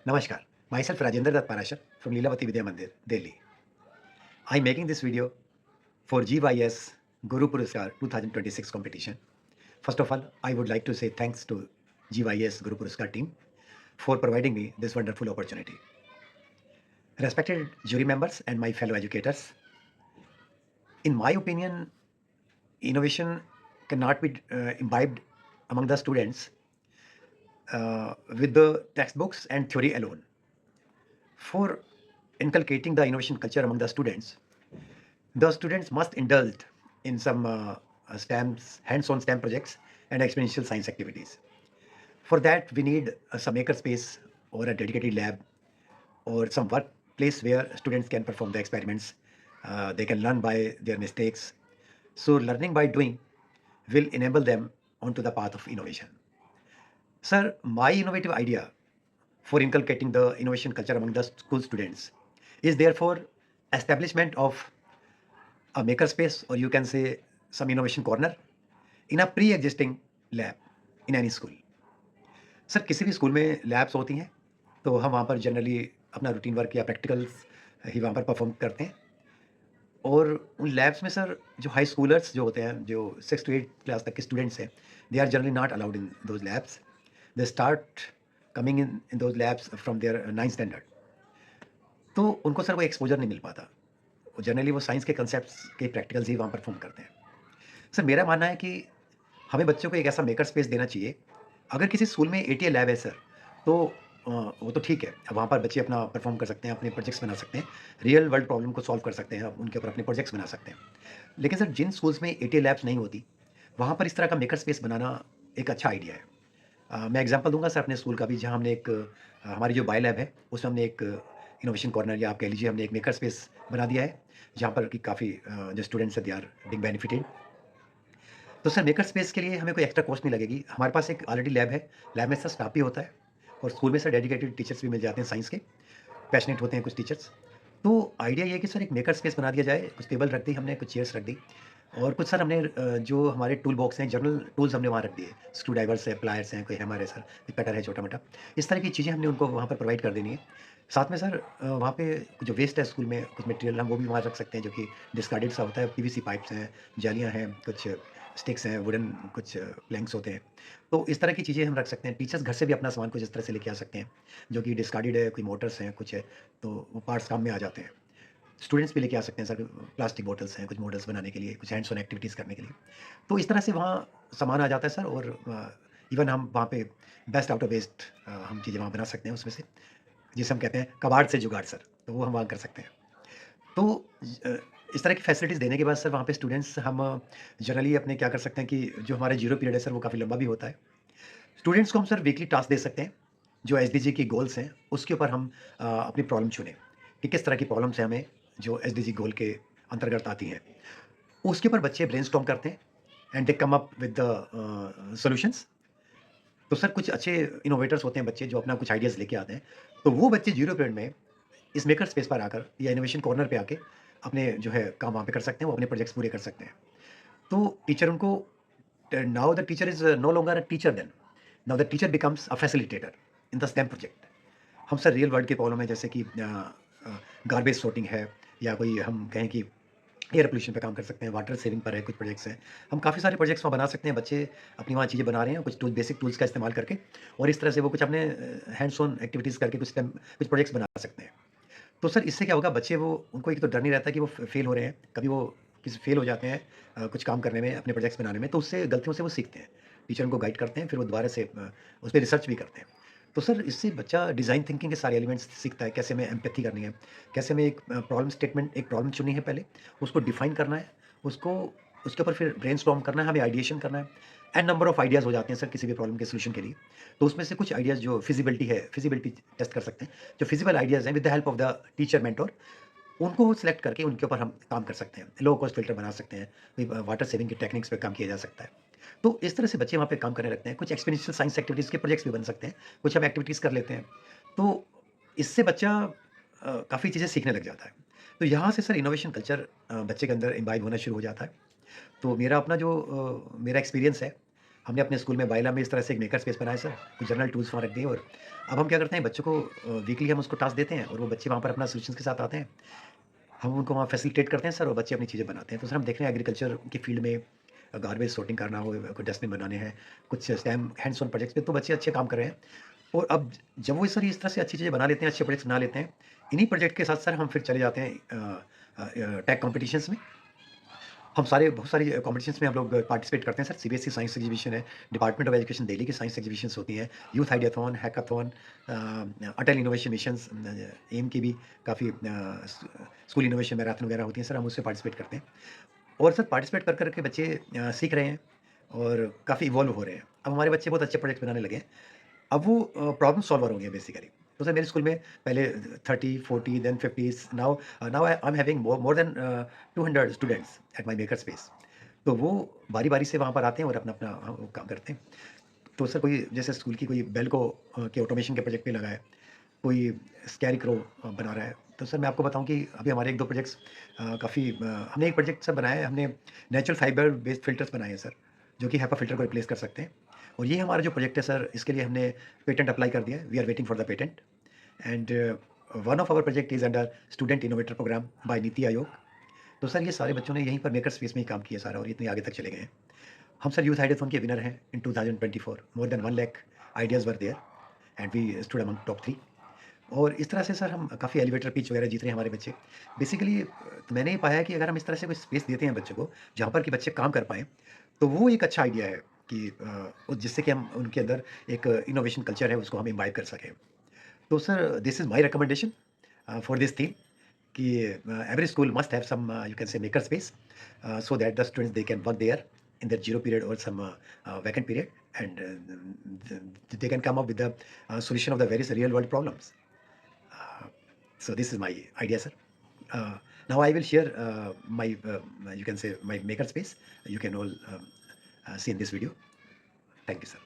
Namaskar. Myself Rajendra Dutt Parashar from Leelavati Vidya Mandir, Delhi. I'm making this video for GYS Guru Puraskar 2026 competition. First of all, I would like to say thanks to GYS Guru Puraskar team for providing me this wonderful opportunity. Respected jury members and my fellow educators, in my opinion, innovation cannot be imbibed among the students with the textbooks and theory alone. For inculcating the innovation culture among the students must indulge in some STEMs, hands-on STEM projects and experiential science activities. For that, we need some makerspace or a dedicated lab or some workplace where students can perform the experiments. They can learn by their mistakes. So learning by doing will enable them onto the path of innovation. Sir, my innovative idea for inculcating the innovation culture among the school students is therefore establishment of a makerspace, or you can say some innovation corner in a pre-existing lab in any school. Sir किसी भी school में labs होती हैं, तो हम वहाँ पर generally अपना रूटीन वर्क या प्रैक्टिकल्स ही वहाँ पर परफॉर्म करते हैं। और उन लैब्स में सर जो हाई स्कूलर्स जो होते हैं, जो 6 टू 8 क्लास तक के स्टूडेंट्स हैं, they are generally not allowed in those labs. They start coming in those labs from their 9th standard. तो उनको सर वो एक्सपोज़र नहीं मिल पाता। जनरली वो साइंस के कांसेप्ट्स के प्रैक्टिकल्स ही वहाँ परफॉर्म करते हैं। सर मेरा मानना है कि हमें बच्चों को एक ऐसा मेकर स्पेस देना चाहिए। अगर किसी स्कूल में एटीए लैब है सर, तो वो तो ठीक है। वहाँ पर बच्चे अपना परफॉर्म कर सकते हैं, अपने प्रोजेक्ट्स बना सकते हैं, रियल वर्ल्ड प्रॉब्लम को सॉल्व कर सकते हैं, उनके ऊपर अपने प्रोजेक्ट्स बना सकते हैं। लेकिन सर जिन स्कूल्स में एटीए लैब्स नहीं होती, वहाँ पर इस तरह का मेकर स्पेस बनाना एक अच्छा आइडिया है। मैं एग्ज़ाम्पल दूँगा सर अपने स्कूल का भी, जहाँ हमने एक हमारी जो बायो लैब है, उसमें हमने एक इनोवेशन कॉर्नर या आप कह लीजिए हमने एक मेकर स्पेस बना दिया है, जहाँ पर कि काफ़ी जो स्टूडेंट्स हैं दे आर बीइंग बेनिफिटेड। तो सर मेकर स्पेस के लिए हमें कोई एक्स्ट्रा कॉस्ट नहीं लगेगी। हमारे पास एक ऑलरेडी लैब है, लैब में सर स्टाफ भी होता है और स्कूल में सर डेडिकेटेड टीचर्स भी मिल जाते हैं साइंस के, पैशनेट होते हैं कुछ टीचर्स। तो आइडिया ये है कि सर एक मेकर स्पेस बना दिया जाए, कुछ टेबल रख दी हमने, कुछ चेयर्स रख दी और कुछ सर हमने जो हमारे टूल बॉक्स हैं, जनरल टूल्स हमने वहाँ रख दिए। स्क्रू ड्राइवर्स है, प्लायर्स हैं, कोई हैमर है सर, कोई कटर है छोटा-मोटा। इस तरह की चीज़ें हमने उनको वहाँ पर प्रोवाइड कर देनी है। साथ में सर वहाँ पे जो वेस्ट है स्कूल में, कुछ मटेरियल हम वो भी वहाँ रख सकते हैं जो कि डिस्कार्डेड सा होता है। पीवीसी पाइप्स हैं, जालियाँ हैं, कुछ स्टिक्स हैं, वुडन कुछ प्लैंक्स होते हैं। तो इस तरह की चीज़ें हम रख सकते हैं। टीचर्स घर से भी अपना सामान कुछ इस तरह से लेके आ सकते हैं, जो कि डिस्कार्डेड है, कोई मोटर्स हैं, कुछ है, तो वो पार्ट्स काम में आ जाते हैं। स्टूडेंट्स भी लेके आ सकते हैं सर, प्लास्टिक बॉटल्स हैं, कुछ मॉडल्स बनाने के लिए, कुछ हैंड्स ऑन एक्टिविटीज़ करने के लिए। तो इस तरह से वहाँ सामान आ जाता है सर और इवन हम वहाँ पे बेस्ट आउट ऑफ वेस्ट हम चीज़ें वहाँ बना सकते हैं उसमें से, जिसे हम कहते हैं कबाड़ से जुगाड़ सर, तो वो हम वहाँ कर सकते हैं। तो अ, इस तरह की फैसिलिटीज़ देने के बाद सर वहाँ पे स्टूडेंट्स हम जनरली अपने क्या कर सकते हैं कि जो हमारा 0 पीरियड है सर वो काफ़ी लंबा भी होता है। स्टूडेंट्स को हम सर वीकली टास्क दे सकते हैं, जो एसडीजी की गोल्स हैं, उसके ऊपर हम अपनी प्रॉब्लम चुनें, कि किस तरह की प्रॉब्लम्स हैं हमें, जो एसडीजी गोल के अंतर्गत आती हैं। उसके ऊपर बच्चे ब्रेनस्टॉर्म करते हैं and they come up with the solutions. तो सर कुछ अच्छे इनोवेटर्स होते हैं बच्चे जो अपना कुछ आइडियाज़ लेके आते हैं, तो वो बच्चे 0 पीरियड में इस मेकर स्पेस पर आकर या इनोवेशन कॉर्नर पे आके अपने जो है काम वहाँ पे कर सकते हैं, वो अपने प्रोजेक्ट्स पूरे कर सकते हैं। तो टीचर उनको now the teacher is no longer a teacher then, now the teacher becomes a facilitator in the STEM project. हम सर रियल वर्ल्ड की प्रॉब्लम है, जैसे कि गार्बेज सॉर्टिंग है या कोई हम कहें कि एयर पोल्यूशन पे काम कर सकते हैं, वाटर सेविंग पर है कुछ प्रोजेक्ट्स हैं। हम काफ़ी सारे प्रोजेक्ट्स वहाँ बना सकते हैं, बच्चे अपनी वहाँ चीज़ें बना रहे हैं, कुछ टूल बेसिक टूल्स का इस्तेमाल करके और इस तरह से वो कुछ अपने हैंड्स ऑन एक्टिविटीज़ करके कुछ प्रोजेक्ट्स बना सकते हैं। तो सर इससे क्या होगा, बच्चे वो उनको एक तो डर नहीं रहता कि वो फेल हो रहे हैं, कभी वो किसी फेल हो जाते हैं कुछ काम करने में, अपने प्रोजेक्ट्स बनाने में, तो उससे गलतियों से वो सीखते हैं। टीचर उनको गाइड करते हैं, फिर वो दोबारा से उस पे रिसर्च भी करते हैं। तो सर इससे बच्चा डिज़ाइन थिंकिंग के सारे एलिमेंट्स सीखता है, कैसे हमें एम्पैथी करनी है, कैसे हमें एक प्रॉब्लम स्टेटमेंट, एक प्रॉब्लम चुनी है पहले, उसको डिफाइन करना है, उसको उसके ऊपर फिर ब्रेनस्टॉर्म करना है, हमें आइडिएशन करना है। एन नंबर ऑफ आइडियाज़ हो जाते हैं सर किसी भी प्रॉब्लम के सॉल्यूशन के लिए। तो उसमें से कुछ आइडियाज़ जो फिज़िबिलिटी है, फिज़िबिलिटी टेस्ट कर सकते हैं। जो फिज़िबल आइडियाज़ हैं with the help of the teacher mentor, उनको सिलेक्ट करके उनके ऊपर हम काम कर सकते हैं। लो कॉस्ट फ़िल्टर बना सकते हैं, कोई वाटर सेविंग की टेक्निक्स पे काम किया जा सकता है। तो इस तरह से बच्चे वहाँ पे काम करने लगते हैं। कुछ एक्सपेरिमेंटल साइंस एक्टिविटीज़ के प्रोजेक्ट्स भी बन सकते हैं, कुछ हम एक्टिविटीज़ कर लेते हैं। तो इससे बच्चा काफ़ी चीज़ें सीखने लग जाता है। तो यहाँ से सर इनोवेशन कल्चर बच्चे के अंदर इम्बाइब होना शुरू हो जाता है। तो मेरा अपना जो मेरा एक्सपीरियंस है, हमने अपने स्कूल में बाइला में इस तरह से एक मेकर स्पेस बनाया सर, कुछ जनरल टूल्स वहाँ रख दिए और अब हम क्या करते हैं बच्चों को वीकली हम उसको टास्क देते हैं और वो बच्चे वहाँ पर अपना सॉल्यूशंस के साथ आते हैं। हम उनको वहाँ फैसिलिटेट करते हैं सर और बच्चे अपनी चीज़ें बनाते हैं। तो सर हम देख रहे हैं एग्रीकल्चर की फील्ड में गार्बेज सॉर्टिंग करना हो, कोई डस्टबिन बनाने हैं, कुछ स्टेम हैंड्स ऑन प्रोजेक्ट्स पे तो बच्चे अच्छे काम कर रहे हैं। और अब जब वो सर इस तरह से अच्छी चीज़ें बना लेते हैं, अच्छे प्रोजेक्ट्स बना लेते हैं, इन्हीं प्रोजेक्ट के साथ सर हम फिर चले जाते हैं टेक कॉम्पिटिशन्स में। हम सारे बहुत सारी कॉम्पिटिशन्स में हम लोग पार्टिसिपेट करते हैं सर। सीबीएसई साइंस एग्जीबिशन है, डिपार्टमेंट ऑफ एजुकेशन दिल्ली की साइंस एग्जीबिशन्स होती हैं, यूथ आइडियाथॉन, हैकाथॉन, अटल इनोवेशन मिशंस, एम की भी काफ़ी स्कूल इनोवेशन मैराथन वगैरह होती हैं सर, हम उसमें पार्टिसिपेट करते हैं। और सर पार्टिसिपेट कर के बच्चे सीख रहे हैं और काफ़ी इवॉल्व हो रहे हैं। अब हमारे बच्चे बहुत अच्छे प्रोजेक्ट्स बनाने लगे हैं। अब वो प्रॉब्लम सॉल्वर हो गए बेसिकली। तो सर मेरे स्कूल में पहले 30, 40 then 50 now I am having more than 200 students at my maker space. तो वो बारी-बारी से वहाँ पर आते हैं और अपना-अपना वो काम करते हैं। तो सर कोई जैसे स्कूल की कोई बेल को के ऑटोमेशन के प्रोजेक्ट पे लगा है, कोई स्कैरीक्रो बना रहा है। तो सर मैं आपको बताऊँ कि अभी हमारे 1-2 प्रोजेक्ट्स काफ़ी हमने एक प्रोजेक्ट सर बनाया है, हमने नेचुरल फाइबर बेस्ड फ़िल्टर्स बनाए हैं सर, जो कि HEPA फ़िल्टर को रिप्लेस कर सकते हैं। और ये हमारा जो प्रोजेक्ट है सर, इसके लिए हमने पेटेंट अप्लाई कर दिया है। We are waiting for the patent and one of our project is under student innovator programme by NITI Aayog. तो सर ये सारे बच्चों ने यहीं पर मेकर स्पेस में ही काम किया सारा और इतने आगे तक चले गए हैं। हम सर यूथ आइडियाथॉन के विनर हैं in 2024। More than 1 lakh ideas were there and we stood among top 3। और इस तरह से सर हम काफ़ी एलिवेटर पिच वगैरह जीत रहे हैं हमारे बच्चे। बेसिकली तो मैंने ये पाया है कि अगर हम इस तरह से कोई स्पेस देते हैं बच्चों को, जहाँ पर कि बच्चे काम कर पाएँ, तो वो एक अच्छा आइडिया है कि जिससे कि हम उनके अंदर एक इनोवेशन कल्चर है, उसको हम इम्बाइब कर सकें। तो sir this is my recommendation for this theme कि every school must have some you can say maker space so that the students they can work there in their zero period or some vacant period and they can come up with the solution of the various real world problems. Uh, so this is my idea, sir. Now I will share my you can say my maker space. You can all see in this video. Thank you, sir.